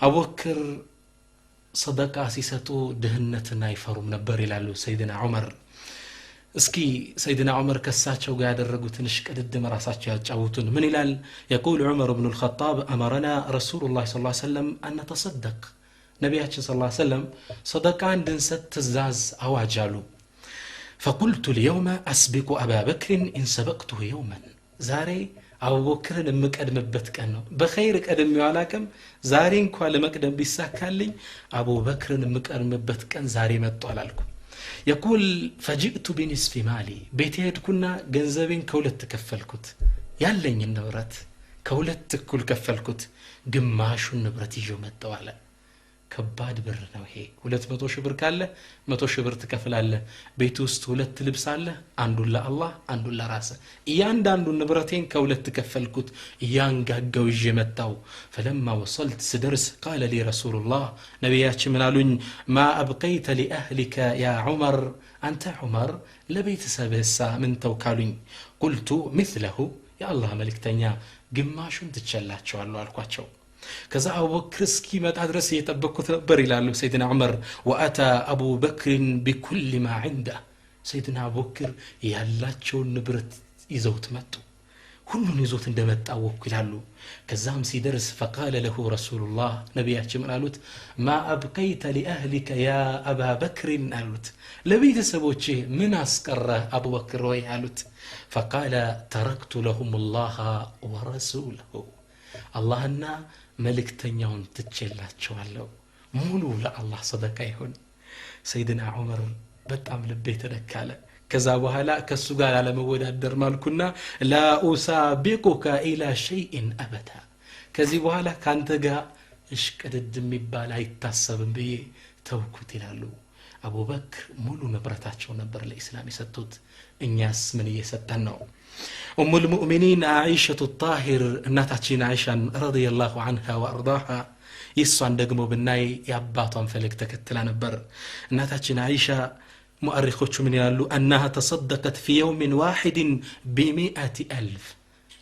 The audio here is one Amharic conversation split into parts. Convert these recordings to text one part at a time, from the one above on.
አቡበክር ሰደቃ ሲሰጡ ድህነትን አይፈሩም ነበር ይላሉ ሰይድና ዑመር። እስኪ ሰይድና ዑመር ከሳቸው ጋር ያደረጉትን ሽቅድድም ራሳቸው ያጫውቱን። ምን ይላል? يقول عمر بن الخطاب أمرنا رسول الله صلى الله عليه وسلم أن نتصدق ነቢያችን ሰለላሁ ዐለይሂ ወሰለም ሰደቃ እንድንሰጥ ትእዛዝ አዋጃሉ። فقلت اليوم أسبق أبا بكر إن سبقته يوما ዛሬ አቡበክርን የምቀድምበት ቀን ነው። በኸይር ቀድሜው አላቅም፣ ዛሬ እንኳን ለመቅደም ቢሳካልኝ አቡበክርን የምቀድምበት ቀን ዛሬ መጥቷል አልኩ። يقول فجئت بنصف مالي ቤቴ ሄድኩና ገንዘቤን ከሁለት ከፈልኩት፣ ያለኝ ንብረት ከሁለት እኩል ከፈልኩት፣ ግማሹን ንብረት ይዤው መጣሁ አለ። ከባድ ብር ነው ይሄ። 200 ሺህ ብር ካለ 100 ሺህ ብር ትከፍላለህ። ቤት ውስጥ ሁለት ልብስ አለ፣ አንዱን ለአላህ አንዱን ለራስ። እያንዳንዱን ንብረቴን ከሁለት ከፈልኩት፣ እያንጋጋው ይዤ መጣሁ። فلما وصلت سدرس قال لي رسول الله ነብያችን ምን አሉኝ? ما ابقيت لاهلك يا عمر انت عمر ለቤተሰብህሳ ምን ተውካሉኝ? قلت مثله يا الله መልእክተኛ ግማሹን ትቸላቸዋለሁ አልኳቸው። ከዛ አቡበክር እስኪመጣ ድረስ እየጠበቅኩት ነበር ይላሉ ሰይድና ዑመር። واتى ابو بكر بكل ما عنده ሰይድና አቡበክር ያላቸውን ንብረት ይዘውት መጡ። ሁሉን ይዞት እንደመጣ ወኩ ይላሉ። ከዛም ሲደርስ فقال له رسول الله ነብያችን ምን አሉት? ما ابقيت لاهلك يا ابا بكر አሉት። ለቤተሰቦቼ ምን አስቀረህ አቡበክር ወይ አሉት። فقال تركت لهم الله ورسوله አላህና መልእክተኛውን ትቸላቸዋለሁ፣ ሙሉ ለአላህ ሰደቃ ይሁን። ሰይድና ዑመር በጣም ልቤ ተነካለ። ከዛ በኋላ ከሱ ጋር አለመወዳደር ማልኩና لا أسابقك إلى شيء أبدا ከዚህ በኋላ ካንተ ጋር እሽቅድድ የሚባል አይታሰብም ብዬ ተውኩት ይላሉ። አቡበክር ሙሉ ንብረታቸው ነበር ለኢስላም የሰጡት። እኛስ ምን እየሰጠን ነው? أم المؤمنين عائشة الطاهر እናታችን عائشة رضي الله عنها وأرضاها يسوان ደግሞ ብናይ ያባቷን ፈለግ ተከትላ ነበር። እናታችን عائشة مؤرخوቹ ምን ይላሉ? أنها تصدقت في يوم واحد ب100,000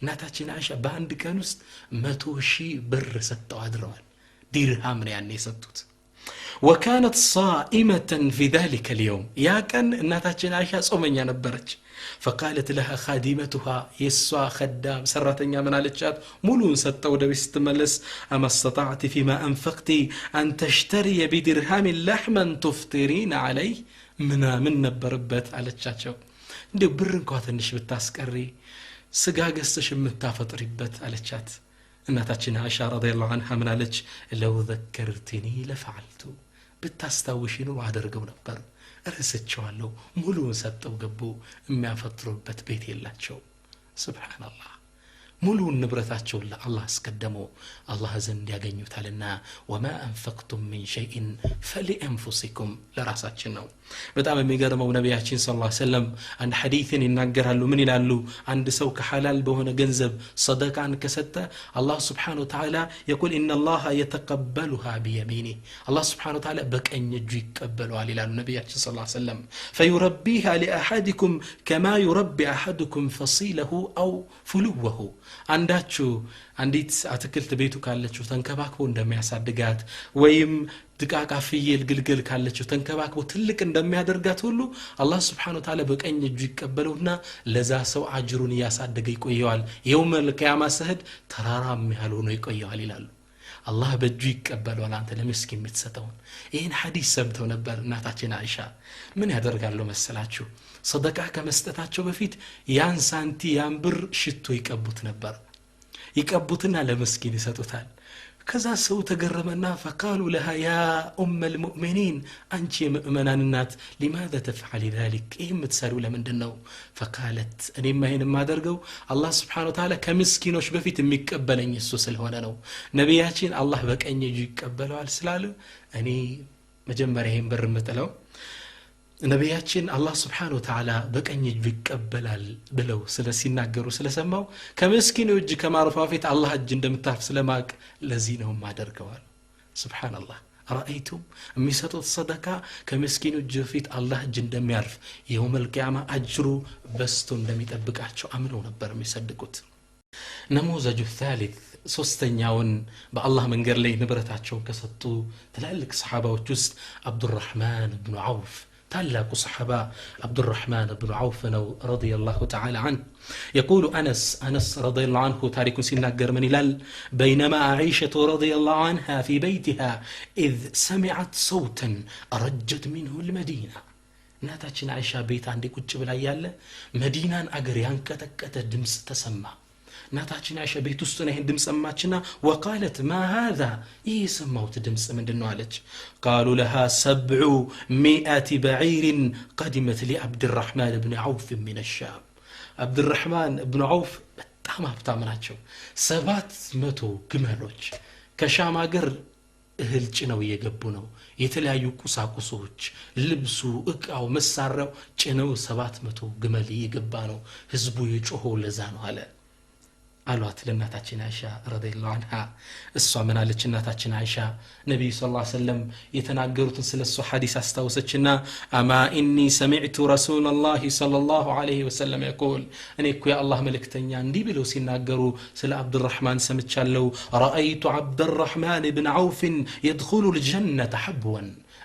እናታችን عائشة በአንድ ቀን ውስጥ 100,000 ብር ሰጥተው አድረዋል። ዲርሃም ነው ያኔ የሰጡት። وكانت صائمة في ذلك اليوم يا كان እናታችን عائشة ጾመኛ ነበረች። فقالت لها خادمتها يسوع خدام سرتኛ ምን አለቻት? ሙሉን ሰጠው ወደ ቤት ስትመለስ أما استطعت فيما أنفقت أن تشتري بدرهم لحما تفطرين عليه من ነበረበት አለቻቸው። እንዴ ብር እንኳን ትንሽ ብታስቀሪ ስጋ ገዝተሽ የምታፈጥሪበት አለቻት። እናታችን عائشة رضي الله عنها ምን አለች? لو ذكرتني لفعلت ብታስታውሺ ነው አደርገው ነበር፣ እረስቸዋለሁ። ሙሉን ሰጠው ገቡ። የሚያፈጥሩበት ቤት የላቸው። ሱብሃንአላህ ሙሉን ንብረታቸውን ለአላህ አስቀደመው። አላህ ዘንድ ያገኙታልና وما أنفقتم من شيء فلأنفسكم ለራሳችን ነው። በጣም የሚገርመው ነብያችን ሰለላሁ ዐለይሂ ወሰለም አንድ ሐዲስን ይናገራሉ። ምን ይላሉ? አንድ ሰው ከሐላል በሆነ ገንዘብ ሰደቃን ከሰጠ አላህ Subhanahu Wa Ta'ala يقول إن الله يتقبلها بيمينه الله Subhanahu Wa Ta'ala በቀኝ እጁ ይቀበለዋል ይላሉ ነብያችን ሰለላሁ ዐለይሂ ወሰለም። فيربيها لأحدكم كما يربي أحدكم فصيله أو فلوه አንዳችሁ አንዲት አትክልት ቤቱ ካለችው ተንከባክቦ እንደሚያሳድጋት ወይም ድቃቃ ፍየል ግልገል ካለችው ተንከባክቦ ትልቅ እንደሚያደርጋት ሁሉ አላህ Subhanahu Wa Ta'ala በቀኝ እጁ ይቀበለውና ለዛ ሰው አጅሩን ያሳደገ ይቆየዋል። የውመል ቂያማ ሰህድ ተራራም ያህል ሆኖ ይቆየዋል ይላሉ። አላህ በእጁ ይቀበለዋል አንተ ለምስኪን የምትሰጠውን። ይሄን ሐዲስ ሰምተው ነበር እናታችን አይሻ። ምን ያደርጋሉ መሰላችሁ? ሰደቃ ከመስጠታቸው በፊት ያን ሳንቲ ያን ብር ሽቶ ይቀቡት ነበር። ይቀቡትና ለምስኪን ይሰጡታል። ከዛ ሰው ተገረመና فقالوا لها يا ام المؤمنين አንቺ የምእመናን እናት لماذا تفعلي ذلك ይሄ የምትሰሪው ለምንድን ነው? فقالت እኔማ ይሄን የማደርገው አላህ Subhanahu Wa Ta'ala ከምስኪኖች በፊት የሚቀበለኝ እሱ ስለሆነ ነው። ነብያችን አላህ በቀኝ እጁ ይቀበለዋል ስላሉ እኔ መጀመሪያ ይሄን ብር ምጥለው ነብያችን አላህ Subhanahu Wa Ta'ala በቀኝ እጁ ይቀበላል ብለው ስለሲናገሩ ስለሰማው ከምስኪኑ እጅ ከማረፋ ፊት አላህ እጅ እንደምታርፍ ስለማቅ ለዚህ ነው ማደርገዋል። ሱብሃንአላህ አራአይቱም የሚሰጡት ሰደቃ ከምስኪኑ እጅ ፊት አላህ እጅ እንደሚያርፍ የውመል ቂያማ አጅሩ በስቶ እንደሚጠብቃቸው አምነው ነበር የሚሰድቁት። نموذج الثالث ሶስተኛውን በአላህ መንገድ ላይ ንብረታቸውን ከሰጡ ትላልቅ ሰሃባዎች ውስጥ አብዱራህማን ኢብኑ ዐውፍ ታላቁ ሰሃባ አብዱራህማን ኢብኑ ዐውፍ ነው ረዲየላሁ ተዓላ ዐንሁ يقول أنس رضي الله عنه تارك سيناجر من الال بينما عائشة رضي الله عنها في بيتها إذ سمعت صوتا رجت منه المدينة ناتاتشن عائشة بيت عندي كنت بلا يالا مدينة أجريان كتكت دمس تسمى ناتاتشن عائشة بيت وسطنا هين دمس أماتشنا وقالت ما هذا إيه سموت دمس من دنوالج قالوا لها 700 بعير قدمت لعبد الرحمن بن عوف من الشام عبد الرحمن بن عوف በጣም ሀብታም ናቸው 700 ግመሎች ከሻም ሀገር እህል ጭነው እየገቡ ነው የተለያዩ ቁሳቁሶች ልብሱ እቃው መሳሪያው ጭነው 700 ግመል እየገባ ነው ህዝቡ የጮኸው ለዛ ነው አለ አሏት ለእናታችን አይሻ ረዲየላሁ ዐንሃ እሷ ምን አለች እናታችን አይሻ ነብዩ ሰለላሁ ዐለይሂ ወሰለም የተናገሩትን ስለሱ ሐዲስ አስታወሰችና አማ ኢኒ ሰሚዕቱ ረሱላላህ ሰለላሁ ዐለይሂ ወሰለም يقول እኔ እኮ የአላህ መልእክተኛ እንዲህ ብለው ሲናገሩ ስለ አብዱራህማን ሰምቻለሁ ረአይቱ አብዱራህማን ኢብኑ ዐውፍ يدخل الجنة حبوا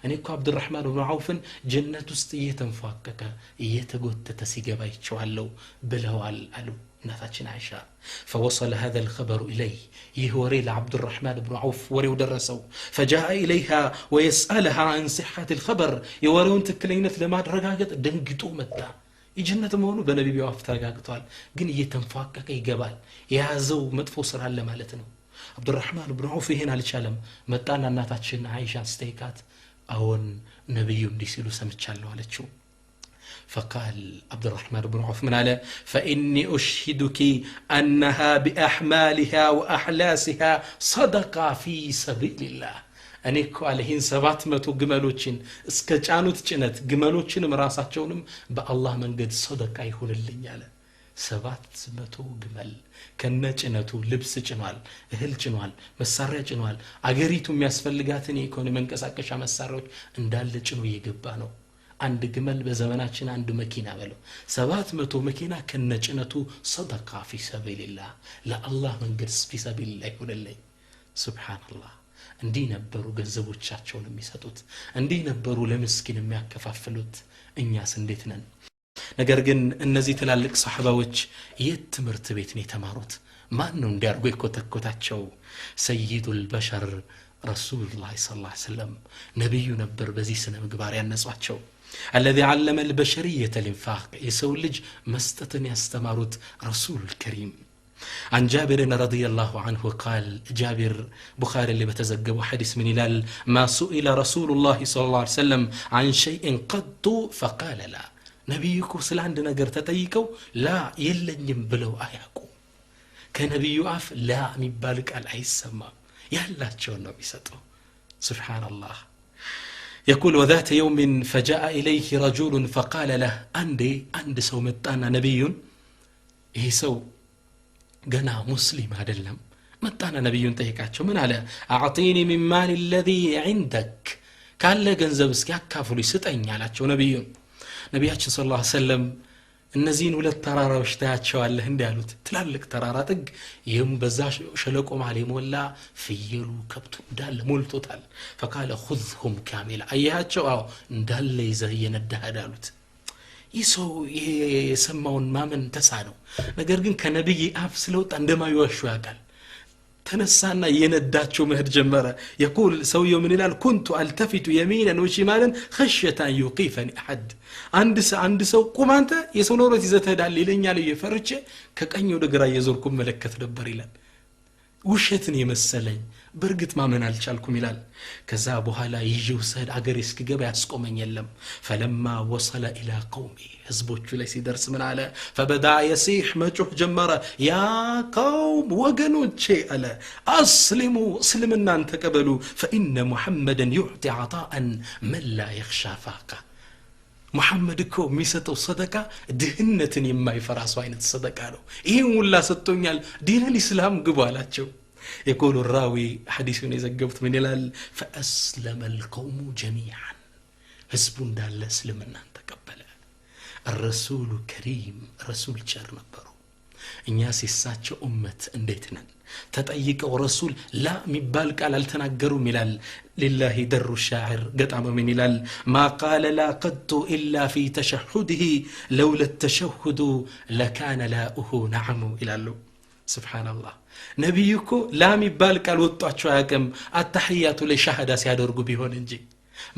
እኔ እኮ አብዱራህማን ኢብኑ ዐውፍን ጀነት ውስጥ እየተንፏቀቀ እየተጎተተ ሲገባ ይቸዋለሁ ብለዋል አሉ ناتاتشن عائشة فوصل هذا الخبر إليه يهوري لعبد الرحمن بن عوف وريو درسوا فجاء إليها ويسألها عن صحة الخبر يوريون تكلينت لما رقاقت دنقتو متى يجنة مونو بنبي بيوافت رقاقتوال قن يتنفاكك يقبال يازو مدفوصر على مالتنا عبد الرحمن بن عوف هنا لشالم متانا ناتاتشن عائشة استيكات أون نبي يمديسيلو سمتشالو على تشو فقال عبد الرحمن بن عوف من على فإني أشهدك أنها بأحمالها وأحلاسها صدقة في سبيل الله أنيكو عليهن 700 جمالوچين اسكجانوت ጭነት ግመሎችንም ራሳቸውንም በአላህ መንገድ صدقة ይሁንልኝ አለ 700 ግመል ከነጭነቱ ልብስ ጭኗል እህል ጭኗል መሳሪያ ጭኗል አገሪቱ የሚያስፈልጋትን የኢኮኖሚ መንቀሳቀሻ መሳሪያዎች እንዳለ ጭኖ እየገባ ነው አንድ ግመል በዘመናችን አንድ መኪና በለው 700 መኪና ከነጭነቱ ሰደቃ في سبيل الله ለአላህ መንገድ في سبيل الله ይሁንልኝ ሱብሃንአላህ እንዲህ ነበሩ ገንዘቦቻቸውን የሚሰጡት እንዲህ ነበሩ ለምስኪን የሚያከፋፍሉት እኛስ እንዴት ነን ነገር ግን እነዚህ ትላልቅ ሰሃባዎች የትምህርት ቤት ነው የተማሩት ማን ነው እንዲያርጉ የኮተኮታቸው ሰይዱል በሸር ረሱሉላህ ሰለላሁ ዐለይሂ ወሰለም ነብዩ ነበር በዚህ ስነ ምግባር ያነጿቸው الذي علم البشرية الانفاق يسولج مستتن يستمرت رسول الكريم عن جابر رضي الله عنه قال جابر بخاري اللي بتزجب حديث من هلال ما سئل رسول الله صلى الله عليه وسلم عن شيء قط فقال لا نبيكم سل عندنا قرتتيكو لا يلنجم بلو آياكو كنبي عف لا مبالك على السماء يلا تشون نبي ستو سبحان الله يقول وذات يوم فجاء إليه رجل فقال له عندي سو متانا نبي إيه سو قنا مسلم هذا اللم متانا نبي تهيكاتشو من على أعطيني من مال الذي عندك قال له ገንዘብስኪ አካፍሉ ይስጠኝ አላቸው ነብያችን ሰለላሁ ዐለይሂ ወሰለም እነዚህን ሁለት ተራራዎች ታያቸዋለህ እንዲያሉት ትላልቅ ተራራ ጥግ ይህም በዛ ሸለቆ መሃል የሞላ ፍየሉ ከብቱ እንዳለ ሞልቶታል فقال خذهم كامل አያቸው አው እንዳለ ይዘህ የነዳህ አሉት ይሰው የሰማውን ማመን ተሳነው ነገር ግን ከነብይ አፍ ስለወጣ እንደማይዋሹ ያውቃል ተነሳና የነዳቸው መሄድ ጀመረ يقول سويو من الال كنت التفت يمينا وشمالا خشيه ان يوقفني احد አንድ ሰው ቁም አንተ የሰው ኖሮት ይዘተዳል ይለኛል እየፈርቼ ከቀኝ ወደ ግራ እየዞርኩ መለከት ነበር ይላል ውሸትን የመሰለኝ በርግጥ ማመን አልቻልኩም ይላል ከዛ በኋላ ይዤው ሰድ አገር እስኪገባ ያስቆመኝ የለም فلما وصل الى قومي ህዝቦቹ ላይ ሲደርስ ምን አለ فبدا يصيح مጮህ ጀመረ يا قوم ወገኖቼ አለ اسلموا እስልምናን ተቀበሉ فان محمدا يعطي عطاء من لا يخشى فاقه محمد እኮ የሚሰጠው ሰደቃ ድህነትን የማይፈራ ሰው አይነት ሰደቃ ነው ይሄን ሁላ ሰጥቶኛል ዲን الاسلام ግቡ አላቸው يقول الراوي حديثን የዘገቡት ምን ይላል فاسلم القوم جميعا ህዝቡ እንዳለ እስልምናን ተቀበለ الرسول كريم رسول ቸር ነበሩ እኛ ሲሳቸው ኡመት እንዴት ነን? ተጠይቀው ረሱል ላ ሚባል ቃል አልተናገሩም ይላል لله در الشاعر قطع من ይላል ما قال لا قد إلا في تشهده لولا التشهد لكان لاؤه نعم ይላሉ سبحان الله ነብዩኮ ላ ሚባል ቃል ወጣቸው ያቀም አተህያቱ ለሻሃዳ ሲያደርጉ ቢሆን እንጂ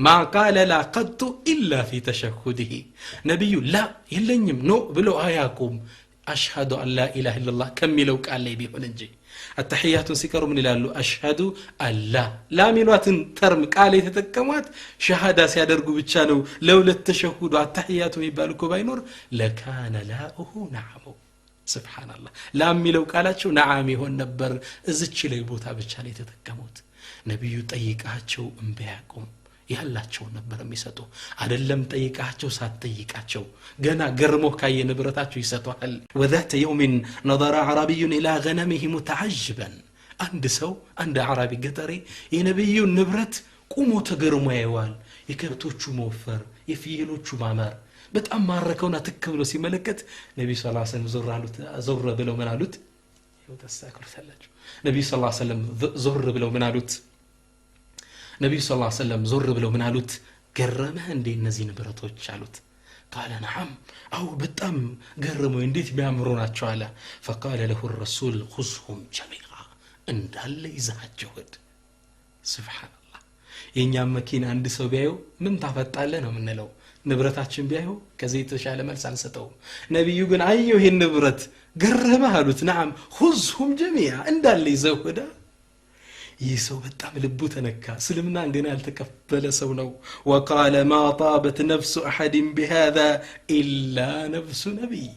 ما قال لا قد إلا في تشهده ነብዩ ላ የለኝም ነው ብለው አያቁም أشهد أن لا إله إلا الله كملوا قال لي بيሆን እንጂ التحيات ሲቀሩ ምን ይላሉ أشهد أن لا ሚሏትን ተርም ቃል የተጠቀሟት ሸሃዳ ሲያደርጉ ብቻ ነው ለሁለት ተሸሁዱ التحيات የሚባል እኮ ባይኖር لكان لاؤه نعم سبحان الله لا ሚለው ቃላቸው ነዓም ይሆን ነበር እዚች ላይ ቦታ ብቻ ላይ የተጠቀሙት ነብዩ ጠይቃቸው እንበያቁም ያላቸው ነበር የሚሰጡ አይደለም ጠይቃቸው ሳትጠይቃቸው ገና ገርሞ ካየ ንብረታቸው ይሰጣል وذات يوم نظر عربي الى غنمه متعجبا አንድ ሰው አንድ አረቢ ገጠሪ የነብዩን ንብረት ቆሞ ተገርሞ ያየዋል የከብቶቹ መወፈር የፍየሎቹ ማማር በጣም ማረከውና ተከብሎ ሲመለከት ነብዩ ሰለላሁ ዐለይሂ ወሰለም ዞር ብለው ምን አሉት ይወተሳከሩታላችሁ ነብዩ ሰለላሁ ዐለይሂ ወሰለም ዞር ብለው ምን አሉት ነብዩ ሰለላሁ ዐለይሂ ወሰለም ዞር ብለው ምን አሉት ገረመህ እንዴ እነዚህ ንብረቶች አሉት قال نعم او በጣም ገረመው እንዴት ቢያምሩ ናቸው አለ فقال له الرسول خذهم جميعا እንዳለ ይዛቸው ሄድ سبحان الله የኛ መኪና አንድ ሰው ቢያዩ ምን ታፈጣለ ነው ምንለው ንብረታችን ቢያዩ ከዚህ ተሻለ መልስ አንሰጠው ነብዩ ግን አየው ይሄን ንብረት ገረመህ አሉት نعم خذهم جميعا እንዳለ ይዘው ሄዳ يسو بتعم لبو تنكا سلمنا عندنا التكفل سونو وقال ما طابت نفس أحد بهذا إلا نفس نبي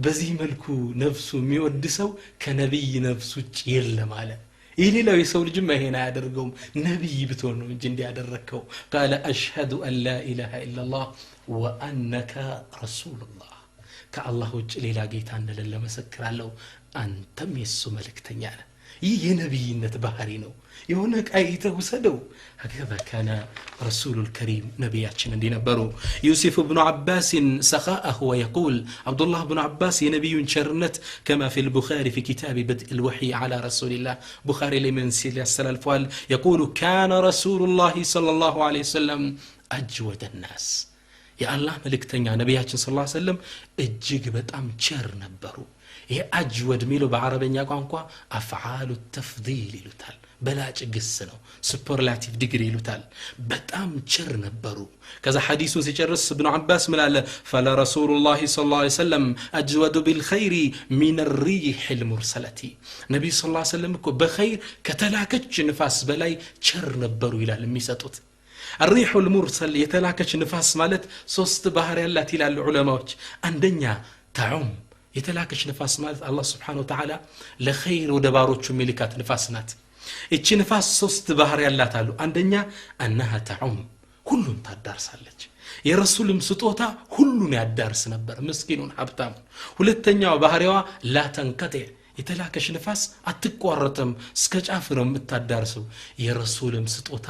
بزي ملكو نفسه ميودسو كنبي نفسه يلا ماله إلي لو يسول الجمع هنا عدرقهم نبي بتونه من جندي عدركو قال أشهد أن لا إله إلا الله وأنك رسول الله كالله وجه لاقيت أن لله مسكر له أنتم يسو ملك تنيانا ይህ የነብይነት ባህሪ ነው የሆነ ቃይተው ሰደው هكذا كان رسول الكريم نبياتنا እንዲነበሩ يوسف بن عباس سخاءه ويقول عبد الله بن عباس ينبي شرنت كما في البخاري في كتاب بدء الوحي على رسول الله بخاري لمن سلسل الفوال يقول كان رسول الله صلى الله عليه وسلم أجود الناس يا الله ملكتኛ ነብያችን صلى الله عليه وسلم እጅግ በጣም ቸር ነበሩ ይሄ አጅወድ ሚለው በአረበኛ ቋንቋ አፍዓሉ ተፍዲል ይሉታል በላጭ ግስ ነው ሱፐርላቲቭ ዲግሪ ይሉታል በጣም ቸር ነበሩ ከዛ ሐዲሱን ሲጨርስ ابن عباس ምላለ فلا رسول الله صلى الله عليه وسلم اجود بالخير من الريح المرسله ነብዩ صلى الله عليه وسلم እኮ በኸይር ከተላከች ንፋስ በላይ ቸር ነበሩ ይላል የሚሰጡት الريح المرسل የተላከች ንፋስ ማለት ሶስት ባህር ያላት ይላሉ ዑለማዎች አንደኛ ታዑም የተላከች ንፋስ ማለት አላህ Subhanahu Wa Ta'ala ለኸይር ወደባሮቹ ሚልካት ንፋስ ናት እቺ ንፋስ ሶስት ባህር ያላት አሉ አንደኛ انها تعم ሁሉን ታዳርሳለች የረሱልም ስጦታ ሁሉን ያዳርስ ነበር ምስኪኑን ሀብታም ሁለተኛው ባህሪዋ لا تنقطع የተላከች ንፋስ አትቋረጥም እስከ ጫፍ ነው የምታዳርሰው የረሱልም ስጦታ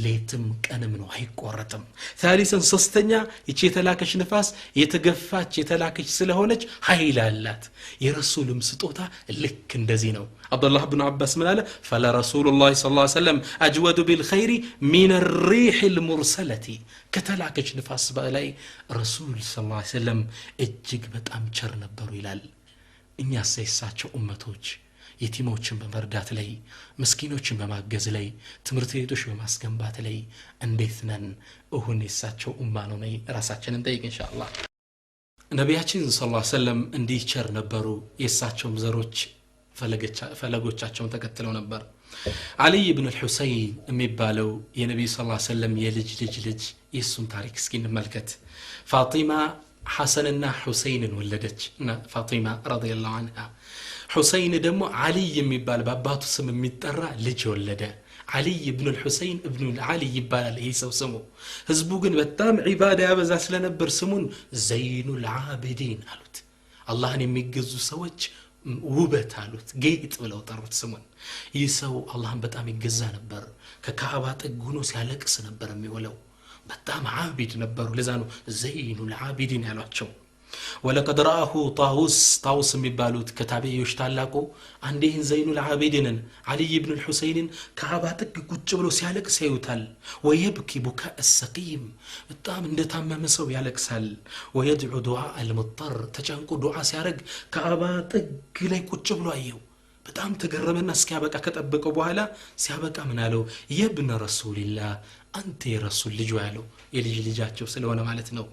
ሌትም ቀንም ነው አይቋረጥም ثالثا ሶስተኛ እቺ የተላከች ንፋስ የተገፋች የተላከች ስለሆነች ኃይል አላት የረሱልም ስጦታ ልክ እንደዚህ ነው አብዱላህ ኢብኑ አባስ ምን አለ فلا رسول الله صلى الله عليه وسلم اجود بالخير من الريح المرسله ከተላከች ንፋስ በላይ ረሱል صلى الله عليه وسلم እጅግ በጣም ቸር ነበሩ ይላል እኛ ሰይሳቸው ኡመቶች የቲሞችን በመርዳት ላይ ምስኪኖችን በማገዝ ላይ ትምርት ቤቶች በማስገንባት ላይ እንዴት ነን እሁን የሳቸው ኡማ ነው ነይ ራሳችንን ጠይቅ ኢንሻአላህ ነብያችን ሰለላሁ ዐለይሂ ወሰለም እንዲህ ቸር ነበሩ የሳቸው ዘሮች ፈለጎቻቸውን ተከትለው ነበር አሊ ኢብኑ አልሁሰይን የሚባለው የነብዩ ሰለላሁ ዐለይሂ ወሰለም የልጅ ልጅ የሱን ታሪክ እስኪ እንመልከት ፋጢማ حسننا حسين ولدت فاطمه رضي الله عنها حسين دمو علي يميبال باباتو سم ميطرا لج ولده علي ابن الحسين ابن علي يبال يسو سمو حزبو ግን በጣም ዒባዳ ያበዛ ስለነበር ስሙን ዘይኑል ዓቢዲን አሉት አላህን የሚገዙ ሰዎች ውበት አሉት ጌጥ ብለው ጠሩት ስሙን ይሰው አላህን በጣም ይገዛ ነበር ከካዕባ ጥግ ሆኖ ሲያለቅስ ነበር የሚወለው በጣም ዓቢድ ነበሩ ለዛ ነው ዘይኑል ዓቢዲን ያሏቸው ولقد رآه طاووس የሚባሉት ከታቢዮች ታላቁ አንዴን ዘይኑል ዓቢዲንን علي بن الحسين ከዓባ ጥግ ቁጭ ብሎ ሲያለቅስ ያዩታል ويبكي بكاء السقيم በጣም እንደታመመ ሰው ያለቅሳል ويدعو دعاء المضطر ተጨንቆ ዱዓ ሲያረግ ከዓባ ጥግ ላይ ቁጭ ብሎ አየው በጣም ተገረመና እስኪያበቃ ከጠበቀው በኋላ ሲያበቃ ምን አለው የብነ ረሱልላህ አንተ የረሱል ልጅ ያለው የልጅ ልጃቸው ስለሆነ ማለት ነው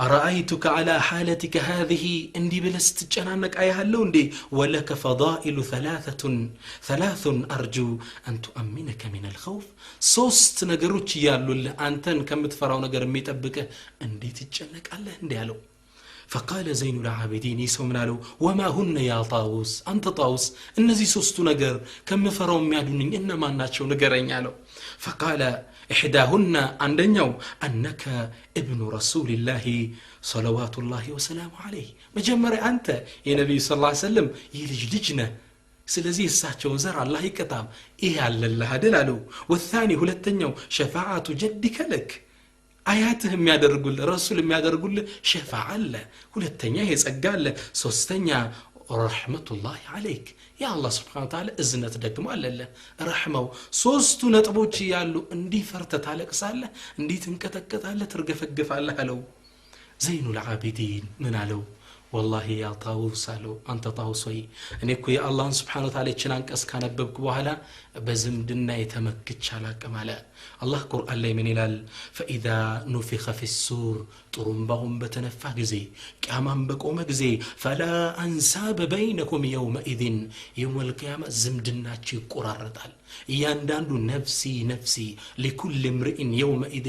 አራአይቱከ على حالتك هذه እንዲህ ብለህ ስትጨናነቅ አያለው እንዴ ወለከ فضائل ثلاث أرجو أن تؤمنك من الخوف ሶስት ነገሮች ያሉልህ አንተን ከምትፈራው ነገር የሚጠብቅህ እንዴት ይጨነቃለህ እንዴ ያለው فقال زين العابدين يسومنالو وما هن يا طاووس انت طاووس النزي سوستو نجر كم فراو ميادوني انما ناتشو نجرين يالو فقال احداهن عندنيو انك ابن رسول الله صلوات الله وسلامه عليه مجمر انت يا نبي صلى الله عليه وسلم يلج لجنه ስለዚህ እሳቸው ዘር አላህ ይቀጣም ይሄ አለልህ አይደል አለው والثاني ሁለተኛው شفاعه جدك لك አያትህ የሚያደርጉል ረሱል የሚያደርጉል ሸፋዓ አለ ሁለተኛ ይጸጋ አለ ሶስተኛ ረህመቱላህ አለይክ ያ አላህ Subhanahu Wa Ta'ala እዝነት ደግሞ አለለ ረህመው ሶስቱ ነጥቦች ያሉ እንዲፈርተ ታለቅሳለህ እንዴት እንቀጠቀጣለህ ትርገፈግፋለህ አለው ዘይኑል ዓቢዲን ምን አለው والله يا طاووس አለው አንተ طاووس ወይ እኔ እኮ የአላህ Subhanahu Wa Ta'ala እቺን አንቀስ ካነበብኩ በኋላ በዝምድና የተመክች አላቀም አለ الله قرآن ላይ ምን ይላል فإذا نفخ في السور ጥሩምባውን በተነፋ ጊዜ ቂያማን በቆመ ጊዜ فلا أنساب بينكم يومئذ يوم القيامة ዝምድናችሁ ይቆራረጣል እያንዳንዱ ነፍሲ لكل امرئ يومئذ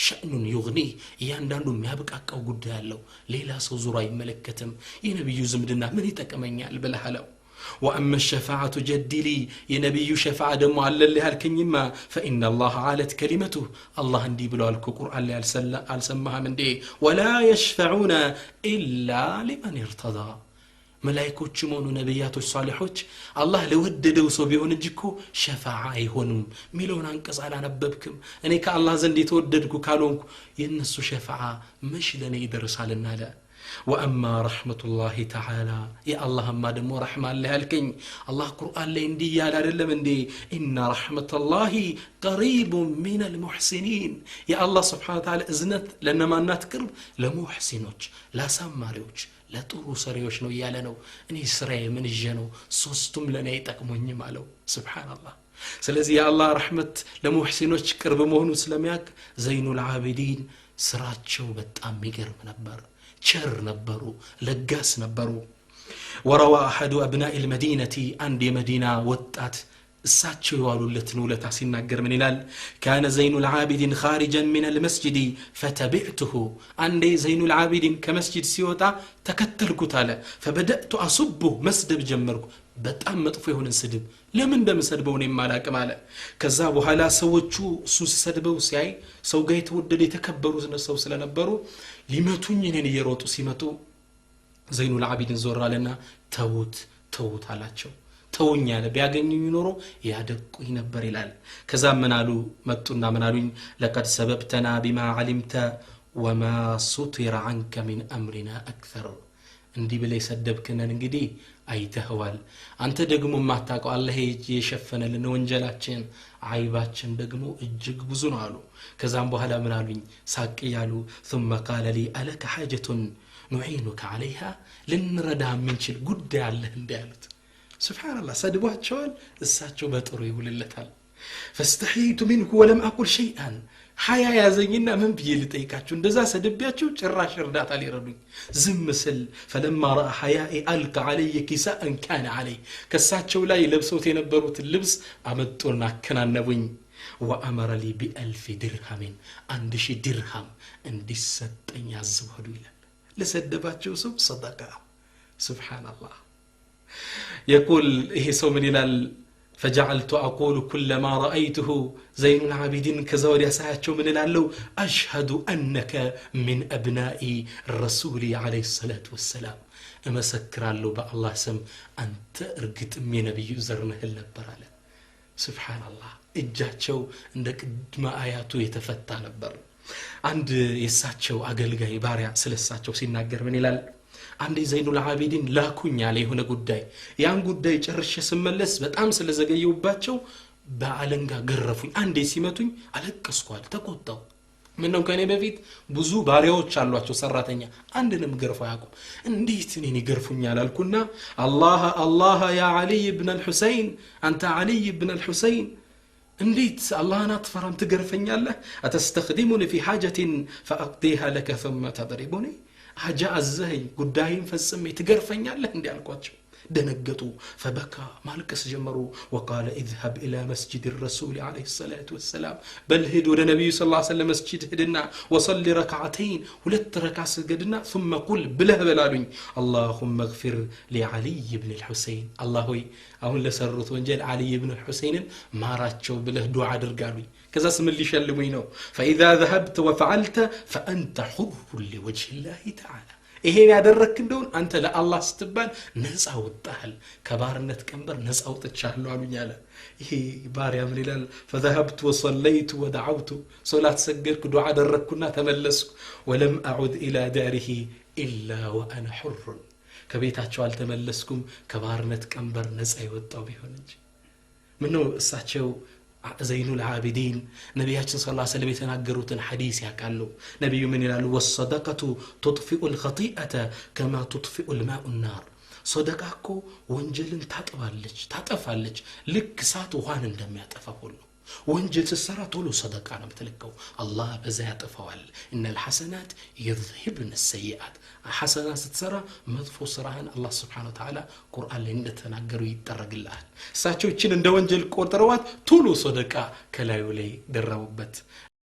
شأن يغني እያንዳንዱ የሚያበቃቀው ጉዳይ አለው ሌላ ሰው ዙራ አይመለከትም የነብዩ ዝምድና ምን ይጠቀመኛል ብለሃለው وأما الشفاعة جد لي ينبي شفاعة دم على اللي هالكنيما فإن الله عالت كلمته الله اندي بلو القرآن اللي ألسمها من دي ولا يشفعون إلا لمن ارتضى ملائكة شمون نبيات الصالحوች الله ለወደደው ሰው ቢሆን እንጂኮ ሸፋዓ አይሆንም ሚሊዮን አንቀጽ አላነበብክም እኔ ከአላህ ዘንድ የተወደድኩ ካልሆንኩ የነሱ ሸፋዓ መሽ ለኔ ይደርሳልና አለ وأما رحمة الله تعالى يا الله ما دمو رحمة الله الكين الله قرآن لي اندي يا لارلم اندي إن رحمة الله قريب من المحسنين يا الله سبحانه وتعالى إذنت لأنما ما نتكرب لمحسنوش لا سماريوش لا طرو سريوش نو يالنو اني سري من الجنو سوستم لنا يتقموني مالو سبحان الله سلازي يا الله رحمة لمحسنوش كرب مهنو سلمياك زين العابدين سراتشو بتأم يقرب نبر شر نبرو لقاس نبرو وروى أحد أبناء المدينة عندي مدينة وطات الساتشو يوالو لتنولة تحسين نقر من الال كان زين العابدين خارجا من المسجد فتبعته عندي زين العابدين كمسجد سيوتا تكتلكو تالا فبدأت أصبه مسدب جمركو በጣም መጥፎ የሆነ ስድብ ለምን እንደምሰድበው ነው የማላቀ ማለት ከዛ በኋላ ሰዎቹ እሱ ሲሰድበው ሲያይ ሰው ጋር የተወደደ የተከበሩ ሰው ስለነበሩ ሊመቱኝ እኔን እየሮጡ ሲመጡ ዘይኑል ዓቢድን ዞራለና ተውት አላቸው ተውኛ ቢያገኙኝ ኖሮ ያደቁኝ ነበር ይላል ከዛ ምን አሉ መጡና ምን አሉኝ لقد سببتنا بما علمت وما سطر عنك من امرنا اكثر እንዲህ ብለ ይሰደብከነን እንግዲህ አይተህዋል አንተ ደግሞ ማታቀው አላህ የሸፈነልን ወንጀላችን አይባችን ደግሞ እጅግ ብዙ ነው አሉ ከዛም በኋላ ምን አሉኝ ሳቅ ያሉ ثم قال لي الك حاجه نعينك عليها ልንረዳ ምንችል ጉዳይ አለ እንዲያሉት سبحان الله ሰድቧቸዋል እሳቸው በጥሩ ይውልለታል فاستحييت منه ولم اقل شيئا حيا ያዘኝና ምን ብዬ ልጠይቃችሁ እንደዛ ሰደብያችሁ ጭራሽ እርዳታ ሊረዱኝ ዝም ስል فلما راى حيائي القى علي كساء كان علي ከሳቸው ላይ ለብሰውት የነበሩት ልብስ አመጡና አከናነቡኝ وامر لي ب1000 درهم 1000 درهم እንዲሰጠኝ አዘዋዱ ይላል ለሰደባቸው ሰው صدقه سبحان الله يقول ይሄ ሰው ምን ይላል فجعلت أقول كلما رأيته زين العابدين كزود يساعدشو من اللو أشهد أنك من أبناء الرسول عليه الصلاة والسلام أما سكر له بأ الله سم أنت أرقت من نبي زرنه النبرالة سبحان الله إجاتشو عندك ما آياته يتفتى نبر عند يساتشو أقل جاي بارع سلساتشو سيناقر من اللال አንዴ ዘይኑል አቢዲን ላኩኝ ያለ የሆነ ጉዳይ ያን ጉዳይ ጨርሼ ስመለስ በጣም ስለዘገየውባቸው በአለንጋ ገረፉኝ አንዴ ሲመቱኝ አለቀስኳል ተቆጣው ምነው ከኔ በፊት ብዙ ባሪያዎች አሏቸው ሰራተኛ አንድንም ገርፎ ያቁም እንዴት እኔን ይገርፉኛል አልኩና አላህ ያ አሊ ኢብኑ አልሁሰይን አንተ አሊ ኢብኑ አልሁሰይን እንዴት አላህን አትፈራም ትገርፈኛለህ አተስተخدمني في حاجه فاقضيها لك ثم تضربني ሐጃ አዘኸኝ ጉዳይን ፈጽሜ ትገርፈኛለህ እንዴ አልኳቸው ደነገጡ فبكى ማልቀስ ጀመሩ وقال اذهب الى مسجد الرسول عليه الصلاه والسلام بل هد ወደ ነብዩ ሰለላሁ ዐለይሂ ወሰለም መስጂድ ሄድና وصلي ركعتين ሁለት ረካ ስገድና ثم قل ብለህ በላሉኝ اللهم اغفر لعلي بن الحسين الله ሆይ አሁን ለሰሩት ወንጀል علي بن الحسين ማራቸው ብለህ ዱዓ አድርጋሉኝ ከዛስ ምን ሊሸልሙኝ ነው فاذا ذهبت وفعلت فانت حر لوجه الله تعالى ይሄን ያደረክ እንደሆነ አንተ ለአላህ ስትባል ነፃ ወጣሃል ከባርነት ቀንበር ነፃ ወጥቻለሁ አሉኝ አለ ይሄ ባሪያ ምን ይላል فذهبت وصليت ودعوت ሶላት ሰገድኩ ዱዓ አደረኩና ተመለስኩ ولم اعد الى داره الا وانا حر ከቤታቸው አልተመለስኩም ከባርነት ቀንበር ነፃ ይወጣው ቢሆን እንጂ ምነው እሳቸው ዘይኑል አቢዲን ነብያችን ሰለላሁ ዐለይሂ ወሰለም የተናገሩትን ሐዲስ ያቃሉ ነብዩ ምን ይላሉ ወሰደቀቱ تطفئ الخطيئه كما تطفئ الماء النار ሶደቃኮ ወንጀልን ታጠፋለች ልክ ሳት ውሃን እንደሚያጠፋ ሁሉ ወንጀል ሲሰራ ቶሎ ሰደቃ ነው የምትልከው አላህ በዛ ያጠፋዋል ان الحسنات يذهبن السيئات حسنات ስትሰራ መጥፎ ስራህን አላህ Subhanahu Wa Ta'ala ቁርአን ላይ እንደተናገሩ ይጠረግልሃል እሳቸው እቺን እንደ ወንጀል ቆጥረዋት ቶሎ ሰደቃ ከላዩ ላይ ደረቡበት